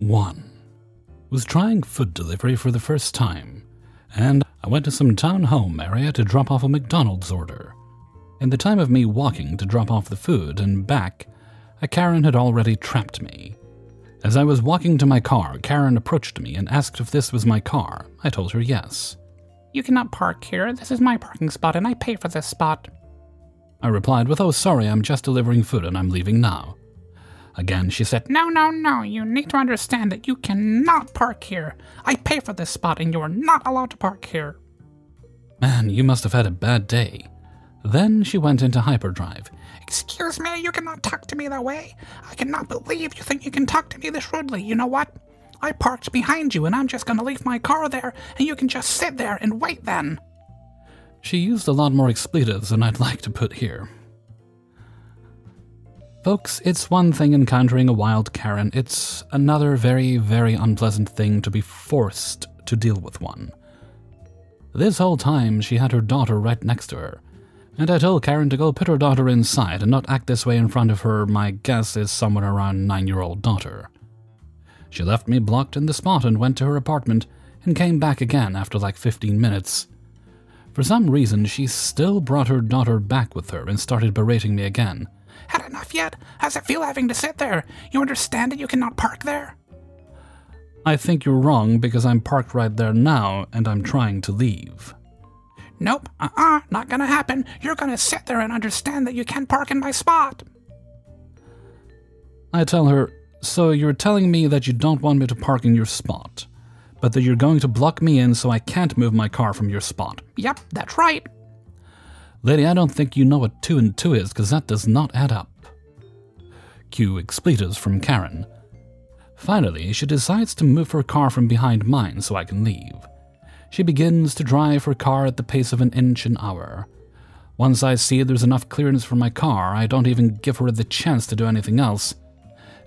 1. Was trying food delivery for the first time, and I went to some town home area to drop off a McDonald's order. In the time of me walking to drop off the food and back, a Karen had already trapped me. As I was walking to my car, Karen approached me and asked if this was my car. I told her yes. "You cannot park here. This is my parking spot and I pay for this spot." I replied with, "Oh, sorry, I'm just delivering food and I'm leaving now." Again, she said, No, you need to understand that you cannot park here. I pay for this spot and you are not allowed to park here." "Man, you must have had a bad day." Then she went into hyperdrive. "Excuse me, you cannot talk to me that way. I cannot believe you think you can talk to me this rudely. You know what? I parked behind you and I'm just going to leave my car there and you can just sit there and wait then." She used a lot more expletives than I'd like to put here. Folks, it's one thing encountering a wild Karen. It's another very, very unpleasant thing to be forced to deal with one. This whole time, she had her daughter right next to her, and I told Karen to go put her daughter inside and not act this way in front of her, my guess is somewhere around 9-year-old daughter. She left me blocked in the spot and went to her apartment and came back again after like 15 minutes. For some reason, she still brought her daughter back with her and started berating me again. "Had enough yet? How's it feel having to sit there? You understand that you cannot park there?" "I think you're wrong because I'm parked right there now and I'm trying to leave." "Nope, not gonna happen. You're gonna sit there and understand that you can't park in my spot." I tell her, "So you're telling me that you don't want me to park in your spot, but that you're going to block me in so I can't move my car from your spot?" "Yep, that's right." "Lady, I don't think you know what 2 and 2 is, because that does not add up." Cue expletives from Karen. Finally, she decides to move her car from behind mine so I can leave. She begins to drive her car at the pace of 1 inch an hour. Once I see there's enough clearance for my car, I don't even give her the chance to do anything else,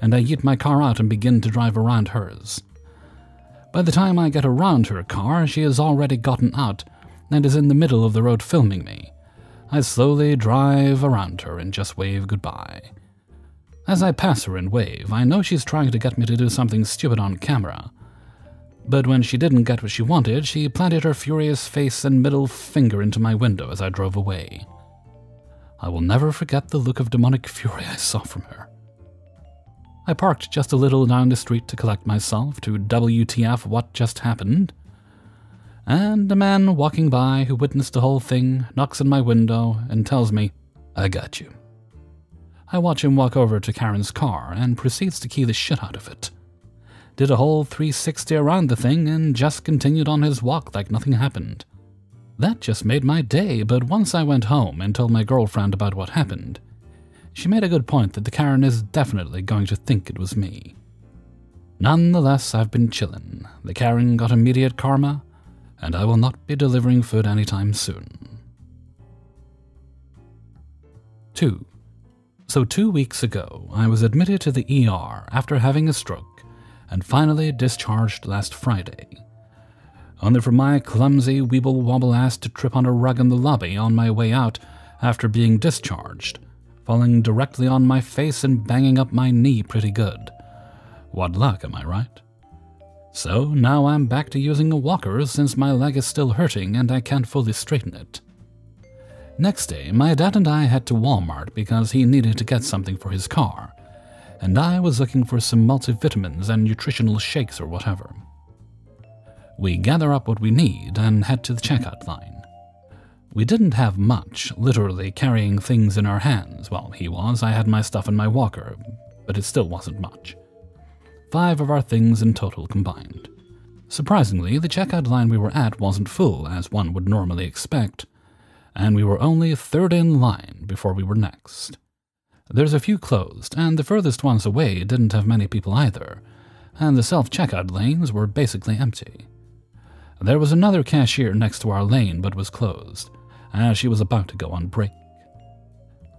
and I yeet my car out and begin to drive around hers. By the time I get around her car, she has already gotten out and is in the middle of the road filming me. I slowly drive around her and just wave goodbye. As I pass her and wave, I know she's trying to get me to do something stupid on camera. But when she didn't get what she wanted, she planted her furious face and middle finger into my window as I drove away. I will never forget the look of demonic fury I saw from her. I parked just a little down the street to collect myself to WTF what just happened. And a man walking by who witnessed the whole thing knocks on my window and tells me, "I got you." I watch him walk over to Karen's car and proceeds to key the shit out of it. Did a whole 360 around the thing and just continued on his walk like nothing happened. That just made my day, but once I went home and told my girlfriend about what happened, she made a good point that the Karen is definitely going to think it was me. Nonetheless, I've been chillin'. The Karen got immediate karma, and I will not be delivering food anytime soon. 2. So 2 weeks ago, I was admitted to the ER after having a stroke and finally discharged last Friday. Only for my clumsy weeble-wobble ass to trip on a rug in the lobby on my way out after being discharged, falling directly on my face and banging up my knee pretty good. What luck, am I right? So now I'm back to using a walker since my leg is still hurting and I can't fully straighten it. Next day, my dad and I head to Walmart because he needed to get something for his car, and I was looking for some multivitamins and nutritional shakes or whatever. We gather up what we need and head to the checkout line. We didn't have much, literally carrying things in our hands. Well, he was, I had my stuff in my walker, but it still wasn't much. 5 of our things in total combined. Surprisingly, the checkout line we were at wasn't full, as one would normally expect, and we were only 3rd in line before we were next. There's a few closed, and the furthest ones away didn't have many people either, and the self-checkout lanes were basically empty. There was another cashier next to our lane but was closed, as she was about to go on break.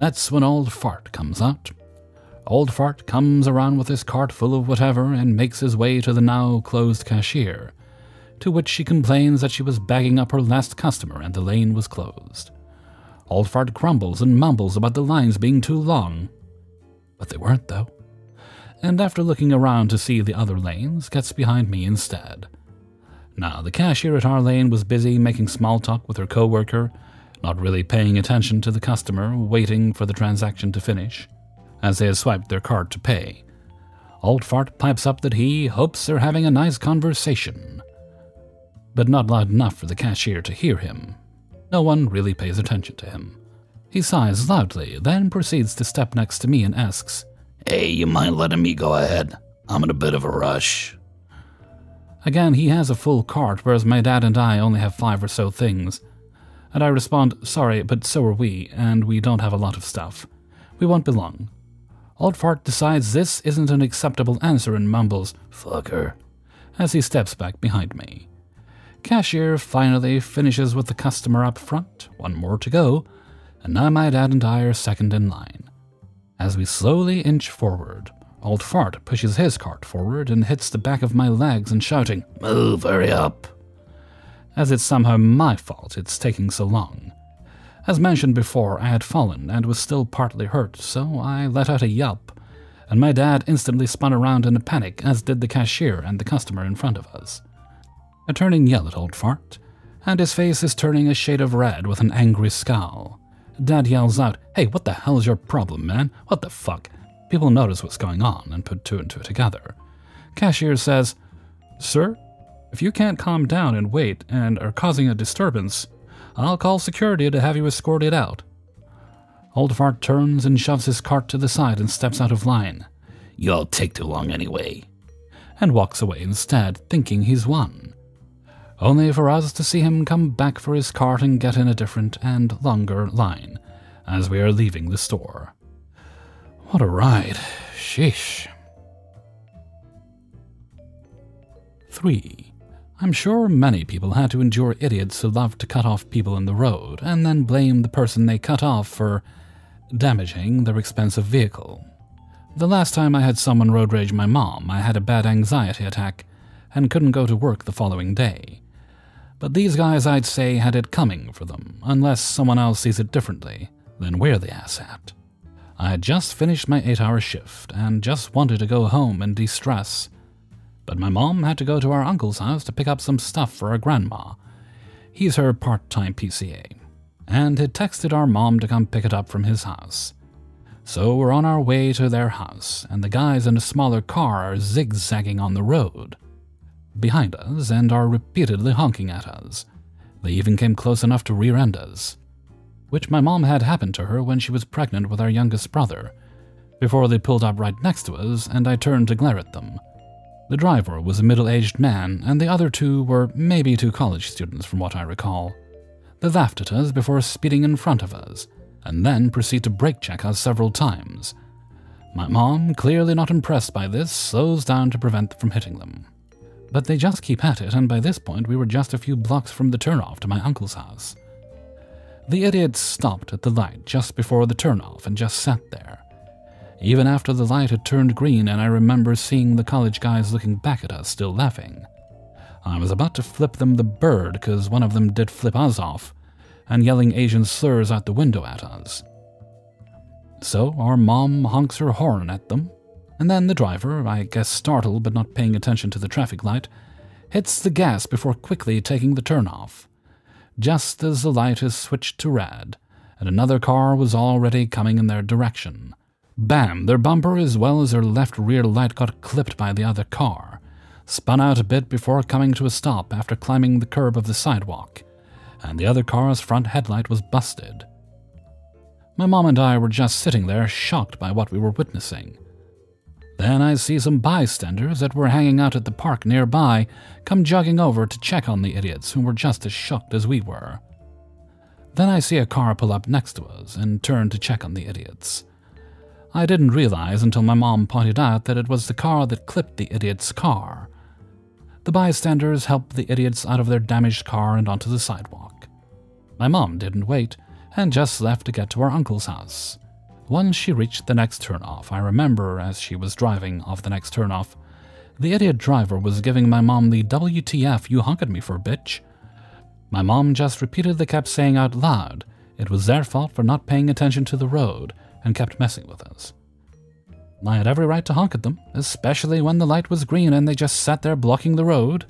That's when Old Fart comes out. Old Fart comes around with his cart full of whatever and makes his way to the now closed cashier, to which she complains that she was bagging up her last customer and the lane was closed. Old Fart grumbles and mumbles about the lines being too long. But they weren't, though. and after looking around to see the other lanes, gets behind me instead. Now, the cashier at our lane was busy making small talk with her co-worker, not really paying attention to the customer, waiting for the transaction to finish, as they had swiped their card to pay. Old Fart pipes up that he hopes they're having a nice conversation, but not loud enough for the cashier to hear him. No one really pays attention to him. He sighs loudly, then proceeds to step next to me and asks, "Hey, you mind letting me go ahead? I'm in a bit of a rush." Again, he has a full cart, whereas my dad and I only have 5 or so things. And I respond, "Sorry, but so are we, and we don't have a lot of stuff. We won't be long." Old Fart decides this isn't an acceptable answer and mumbles, "Fucker," as he steps back behind me. Cashier finally finishes with the customer up front, one more to go, and now my dad and I are second in line. As we slowly inch forward, Old Fart pushes his cart forward and hits the back of my legs and shouting, "Move, hurry up." As it's somehow my fault it's taking so long. As mentioned before, I had fallen and was still partly hurt, so I let out a yelp, and my dad instantly spun around in a panic, as did the cashier and the customer in front of us. A turning yell at Old Fart, and his face is turning a shade of red with an angry scowl. Dad yells out, "Hey, what the hell is your problem, man? What the fuck?" People notice what's going on and put 2 and 2 together. Cashier says, "Sir, if you can't calm down and wait and are causing a disturbance, I'll call security to have you escorted out." Old Fart turns and shoves his cart to the side and steps out of line. "You'll take too long anyway," and walks away instead, thinking he's won. Only for us to see him come back for his cart and get in a different and longer line as we are leaving the store. What a ride. Sheesh. 3. I'm sure many people had to endure idiots who love to cut off people in the road and then blame the person they cut off for damaging their expensive vehicle. The last time I had someone road rage my mom, I had a bad anxiety attack and couldn't go to work the following day. But these guys, I'd say, had it coming for them, unless someone else sees it differently. Then where the ass at? I had just finished my 8-hour shift and just wanted to go home and de-stress. But my mom had to go to our uncle's house to pick up some stuff for our grandma. He's her part-time PCA, and had texted our mom to come pick it up from his house. So we're on our way to their house, and the guys in a smaller car are zigzagging on the road behind us and are repeatedly honking at us. They even came close enough to rear-end us, which my mom had happened to her when she was pregnant with our youngest brother, before they pulled up right next to us and I turned to glare at them. The driver was a middle-aged man, and the other 2 were maybe 2 college students from what I recall. They laughed at us before speeding in front of us, and then proceed to brake check us several times. My mom, clearly not impressed by this, slows down to prevent them from hitting them. But they just keep at it, and by this point we were just a few blocks from the turnoff to my uncle's house. The idiots stopped at the light just before the turnoff and just sat there. Even after the light had turned green and I remember seeing the college guys looking back at us, still laughing. I was about to flip them the bird because one of them did flip us off, and yelling Asian slurs out the window at us. So our mom honks her horn at them, and then the driver, I guess startled but not paying attention to the traffic light, hits the gas before quickly taking the turnoff, just as the light is switched to red, and another car was already coming in their direction. Bam! Their bumper as well as their left rear light got clipped by the other car, spun out a bit before coming to a stop after climbing the curb of the sidewalk, and the other car's front headlight was busted. My mom and I were just sitting there, shocked by what we were witnessing. Then I see some bystanders that were hanging out at the park nearby come jogging over to check on the idiots who were just as shocked as we were. Then I see a car pull up next to us and turn to check on the idiots. I didn't realize until my mom pointed out that it was the car that clipped the idiot's car. The bystanders helped the idiots out of their damaged car and onto the sidewalk. My mom didn't wait and just left to get to our uncle's house. Once she reached the next turnoff, I remember as she was driving off the next turnoff, the idiot driver was giving my mom the "WTF you honk at me for, bitch." My mom just repeatedly kept saying out loud it was their fault for not paying attention to the road and kept messing with us. I had every right to honk at them, especially when the light was green and they just sat there blocking the road.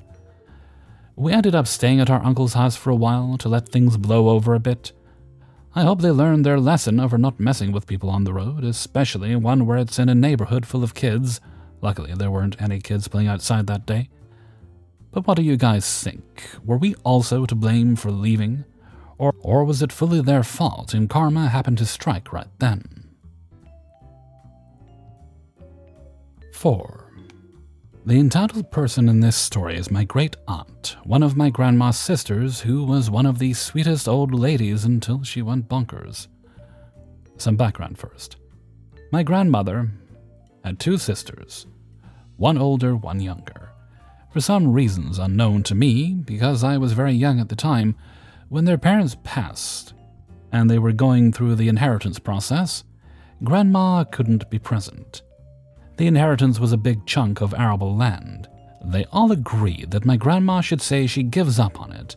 We ended up staying at our uncle's house for a while to let things blow over a bit. I hope they learned their lesson over not messing with people on the road, especially one where it's in a neighborhood full of kids. Luckily, there weren't any kids playing outside that day. But what do you guys think? Were we also to blame for leaving? Or was it fully their fault and karma happened to strike right then? 4. The entitled person in this story is my great-aunt, one of my grandma's sisters, who was one of the sweetest old ladies until she went bonkers. Some background first. My grandmother had 2 sisters, one older, one younger. For some reasons unknown to me, because I was very young at the time, when their parents passed and they were going through the inheritance process, Grandma couldn't be present. The inheritance was a big chunk of arable land. They all agreed that my grandma should say she gives up on it,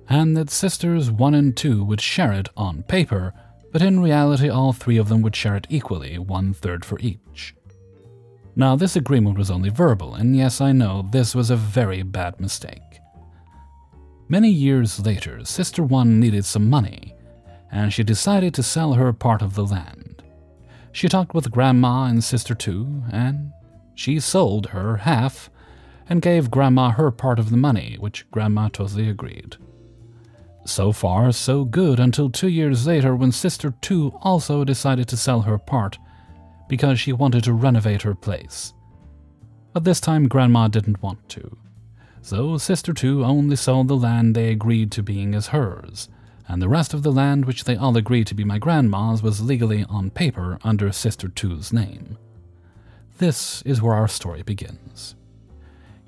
and that sisters 1 and 2 would share it on paper, but in reality all 3 of them would share it equally, 1/3 for each. Now this agreement was only verbal, and yes, I know this was a very bad mistake. Many years later, Sister 1 needed some money, and she decided to sell her part of the land. She talked with Grandma and Sister 2, and she sold her half and gave Grandma her part of the money, which Grandma totally agreed. So far, so good until 2 years later when Sister 2 also decided to sell her part because she wanted to renovate her place. But this time Grandma didn't want to. So Sister 2 only sold the land they agreed to being as hers, and the rest of the land which they all agreed to be my grandma's was legally on paper under Sister 2's name. This is where our story begins.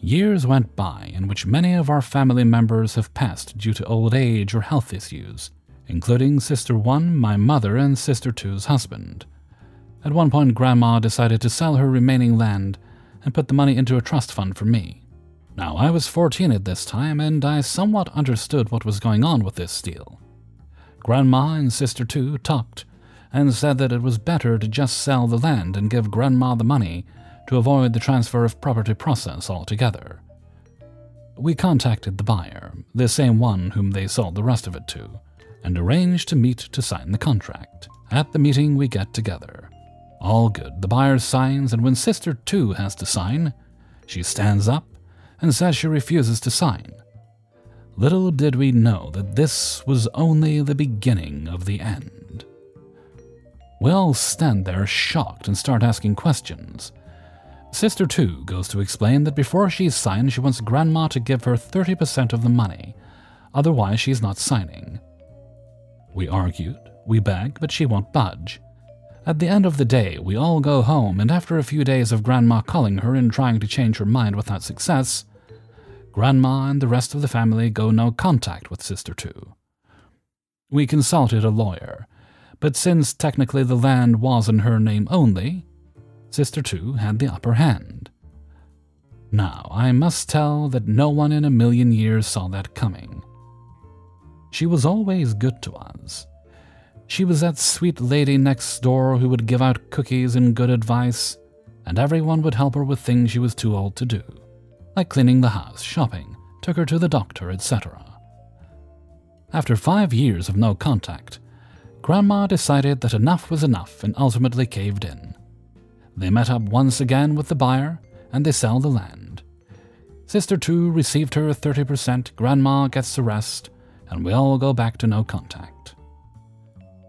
Years went by in which many of our family members have passed due to old age or health issues, including Sister 1, my mother, and Sister 2's husband. At one point, Grandma decided to sell her remaining land and put the money into a trust fund for me. Now, I was 14 at this time, and I somewhat understood what was going on with this deal. Grandma and Sister 2 talked and said that it was better to just sell the land and give Grandma the money to avoid the transfer of property process altogether. We contacted the buyer, the same one whom they sold the rest of it to, and arranged to meet to sign the contract. At the meeting, we get together. All good. The buyer signs, and when Sister 2 has to sign, she stands up and says she refuses to sign. Little did we know that this was only the beginning of the end. We all stand there shocked and start asking questions. Sister 2 goes to explain that before she signs, she wants Grandma to give her 30% of the money, otherwise she's not signing. We argued, we begged, but she won't budge. At the end of the day, we all go home, and after a few days of Grandma calling her and trying to change her mind without success, Grandma and the rest of the family go no contact with Sister 2. We consulted a lawyer, but since technically the land was in her name only, Sister 2 had the upper hand. Now, I must tell that no one in a million years saw that coming. She was always good to us. She was that sweet lady next door who would give out cookies and good advice, and everyone would help her with things she was too old to do, like cleaning the house, shopping, took her to the doctor, etc. After 5 years of no contact, Grandma decided that enough was enough and ultimately caved in. They met up once again with the buyer, and they sell the land. Sister 2 received her 30%, Grandma gets the rest, and we all go back to no contact.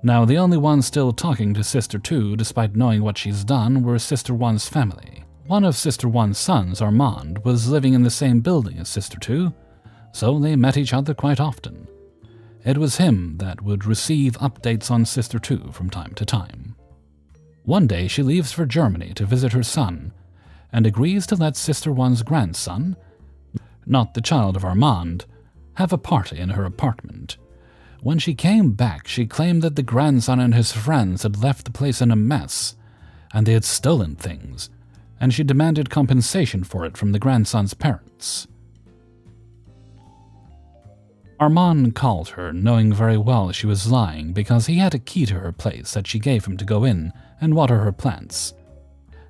Now, the only ones still talking to Sister 2, despite knowing what she's done, were Sister 1's family. One of Sister 1's sons, Armand, was living in the same building as Sister 2, so they met each other quite often. It was him that would receive updates on Sister 2 from time to time. One day she leaves for Germany to visit her son, and agrees to let Sister 1's grandson, not the child of Armand, have a party in her apartment. When she came back, she claimed that the grandson and his friends had left the place in a mess, and they had stolen things, and she demanded compensation for it from the grandson's parents. Armand called her, knowing very well she was lying because he had a key to her place that she gave him to go in and water her plants.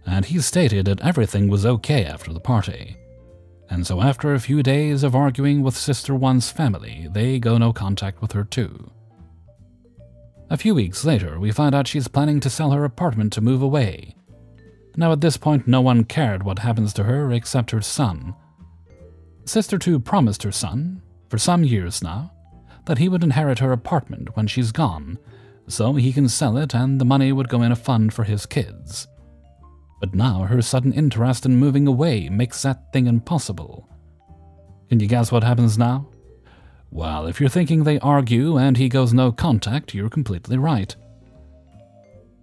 and he stated that everything was okay after the party. And so after a few days of arguing with Sister 1's family, they go no contact with her too. A few weeks later, we find out she's planning to sell her apartment to move away. Now at this point, no one cared what happens to her except her son. Sister 2 promised her son, for some years now, that he would inherit her apartment when she's gone, so he can sell it and the money would go in a fund for his kids. But now her sudden interest in moving away makes that thing impossible. Can you guess what happens now? Well, if you're thinking they argue and he goes no contact, you're completely right.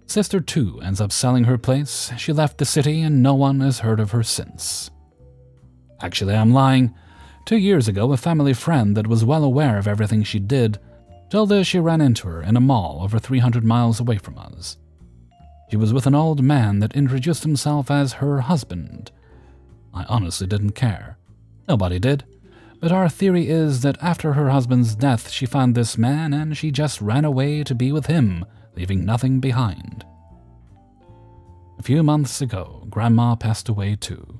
Sister 2 ends up selling her place, she left the city, and no one has heard of her since. Actually, I'm lying. 2 years ago, a family friend that was well aware of everything she did told us she ran into her in a mall over 300 miles away from us. She was with an old man that introduced himself as her husband. I honestly didn't care. Nobody did. But our theory is that after her husband's death, she found this man and she just ran away to be with him, leaving nothing behind. A few months ago, Grandma passed away too.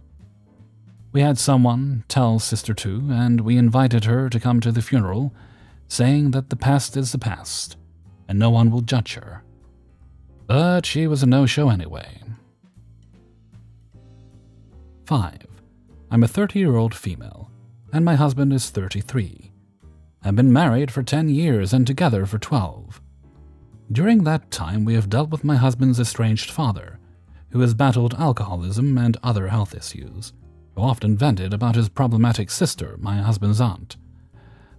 We had someone tell Sister 2, and we invited her to come to the funeral, saying that the past is the past, and no one will judge her. But she was a no-show anyway. 5. I'm a 30-year-old female, and my husband is 33. I've been married for 10 years and together for 12. During that time, we have dealt with my husband's estranged father, who has battled alcoholism and other health issues, who often vented about his problematic sister, my husband's aunt.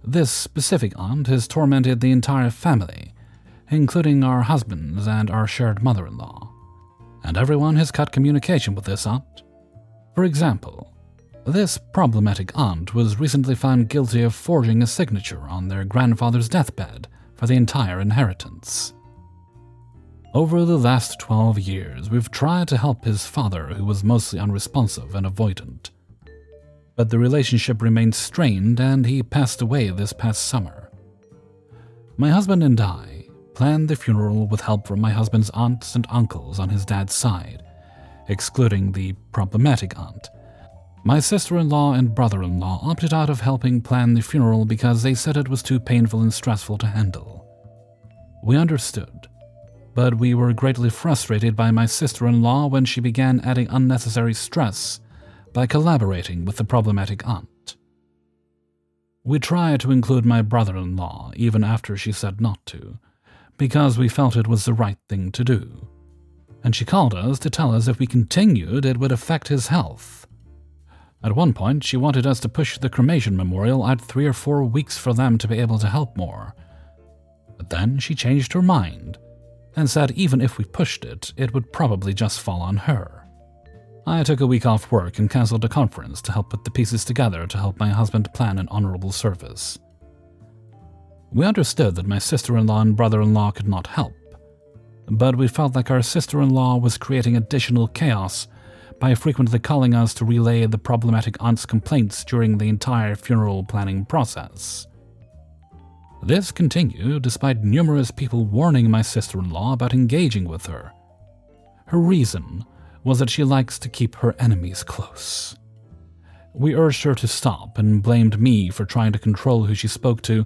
This specific aunt has tormented the entire family, including our husbands and our shared mother-in-law, and everyone has cut communication with this aunt. For example, this problematic aunt was recently found guilty of forging a signature on their grandfather's deathbed for the entire inheritance. Over the last 12 years, we've tried to help his father, who was mostly unresponsive and avoidant. But the relationship remained strained and he passed away this past summer. My husband and I planned the funeral with help from my husband's aunts and uncles on his dad's side, excluding the problematic aunt. My sister-in-law and brother-in-law opted out of helping plan the funeral because they said it was too painful and stressful to handle. We understood, but we were greatly frustrated by my sister-in-law when she began adding unnecessary stress by collaborating with the problematic aunt. We tried to include my brother-in-law even after she said not to, because we felt it was the right thing to do. And she called us to tell us if we continued, it would affect his health. At one point, she wanted us to push the cremation memorial out 3 or 4 weeks for them to be able to help more. But then she changed her mind and said even if we pushed it, it would probably just fall on her. I took a week off work and cancelled a conference to help put the pieces together to help my husband plan an honorable service. We understood that my sister-in-law and brother-in-law could not help, but we felt like our sister-in-law was creating additional chaos by frequently calling us to relay the problematic aunt's complaints during the entire funeral planning process. This continued despite numerous people warning my sister-in-law about engaging with her. Her reason was that she likes to keep her enemies close. We urged her to stop and blamed me for trying to control who she spoke to,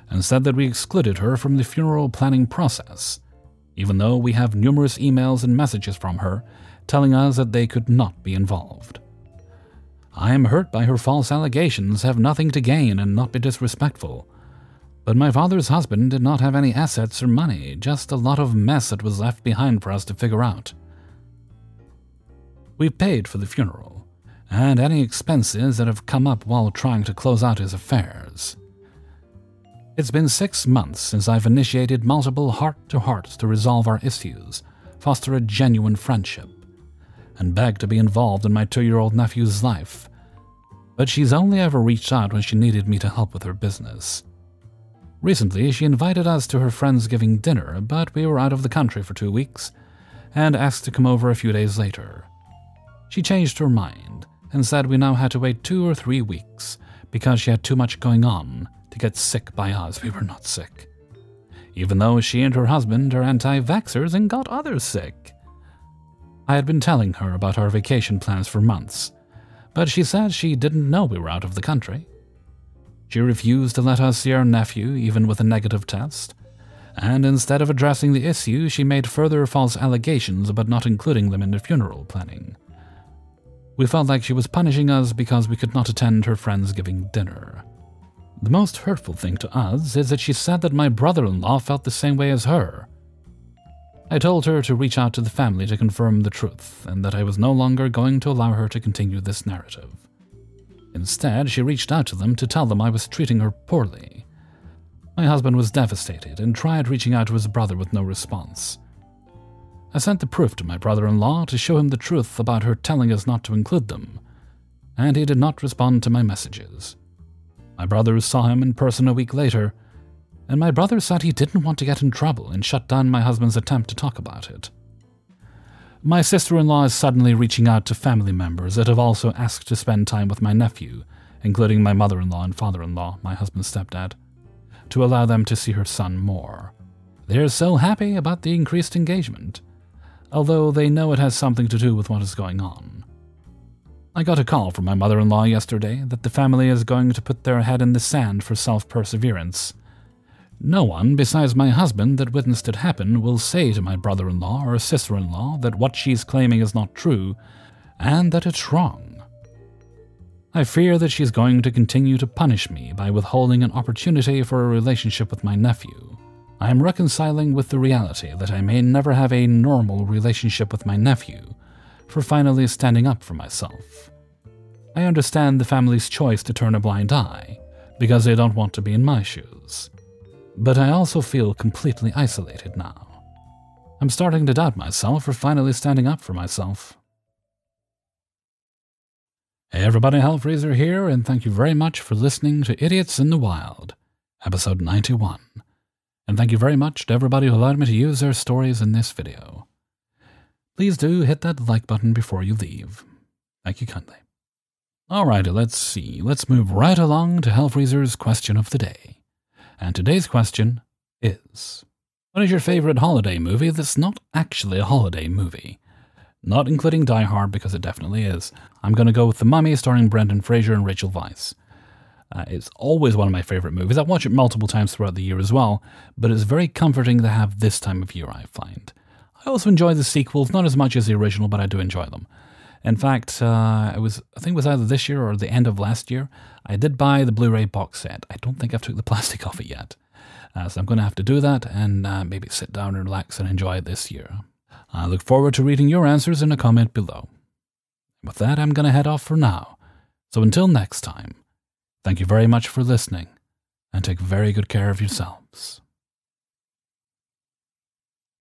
and said that we excluded her from the funeral planning process, even though we have numerous emails and messages from her telling us that they could not be involved. I am hurt by her false allegations, have nothing to gain and not be disrespectful. But my father's husband did not have any assets or money, just a lot of mess that was left behind for us to figure out. We paid for the funeral, and any expenses that have come up while trying to close out his affairs. It's been 6 months since I've initiated multiple heart-to-hearts to resolve our issues, foster a genuine friendship, and beg to be involved in my 2-year-old nephew's life. But she's only ever reached out when she needed me to help with her business. Recently, she invited us to her Friendsgiving dinner, but we were out of the country for 2 weeks, and asked to come over a few days later. She changed her mind, and said we now had to wait 2 or 3 weeks, because she had too much going on to get sick by us. We were not sick, even though she and her husband are anti-vaxxers and got others sick. I had been telling her about our vacation plans for months, but she said she didn't know we were out of the country. She refused to let us see our nephew, even with a negative test, and instead of addressing the issue, she made further false allegations about not including them in the funeral planning. We felt like she was punishing us because we could not attend her Friendsgiving dinner. The most hurtful thing to us is that she said that my brother-in-law felt the same way as her. I told her to reach out to the family to confirm the truth, and that I was no longer going to allow her to continue this narrative. Instead, she reached out to them to tell them I was treating her poorly. My husband was devastated and tried reaching out to his brother with no response. I sent the proof to my brother-in-law to show him the truth about her telling us not to include them, and he did not respond to my messages. My brother saw him in person a week later, and my brother said he didn't want to get in trouble and shut down my husband's attempt to talk about it. My sister-in-law is suddenly reaching out to family members that have also asked to spend time with my nephew, including my mother-in-law and father-in-law, my husband's stepdad, to allow them to see her son more. They're so happy about the increased engagement, although they know it has something to do with what is going on. I got a call from my mother-in-law yesterday that the family is going to put their head in the sand for self-perseverance. No one besides my husband that witnessed it happen will say to my brother-in-law or sister-in-law that what she's claiming is not true and that it's wrong. I fear that she's going to continue to punish me by withholding an opportunity for a relationship with my nephew. I am reconciling with the reality that I may never have a normal relationship with my nephew for finally standing up for myself. I understand the family's choice to turn a blind eye because they don't want to be in my shoes. But I also feel completely isolated now. I'm starting to doubt myself for finally standing up for myself. Hey everybody, Hellfreezer here, and thank you very much for listening to Idiots in the Wild, episode 91. And thank you very much to everybody who allowed me to use their stories in this video. Please do hit that like button before you leave. Thank you kindly. Alrighty, let's see. Let's move right along to Hellfreezer's question of the day. And today's question is, what is your favorite holiday movie that's not actually a holiday movie? Not including Die Hard, because it definitely is. I'm going to go with The Mummy, starring Brendan Fraser and Rachel Weisz. It's always one of my favorite movies. I watch it multiple times throughout the year as well, but it's very comforting to have this time of year, I find. I also enjoy the sequels, not as much as the original, but I do enjoy them. In fact, I think it was either this year or the end of last year, I did buy the Blu-ray box set. I don't think I've took the plastic off it yet. So I'm going to have to do that and maybe sit down and relax and enjoy it this year. I look forward to reading your answers in a comment below. With that, I'm going to head off for now. So until next time, thank you very much for listening, and take very good care of yourselves.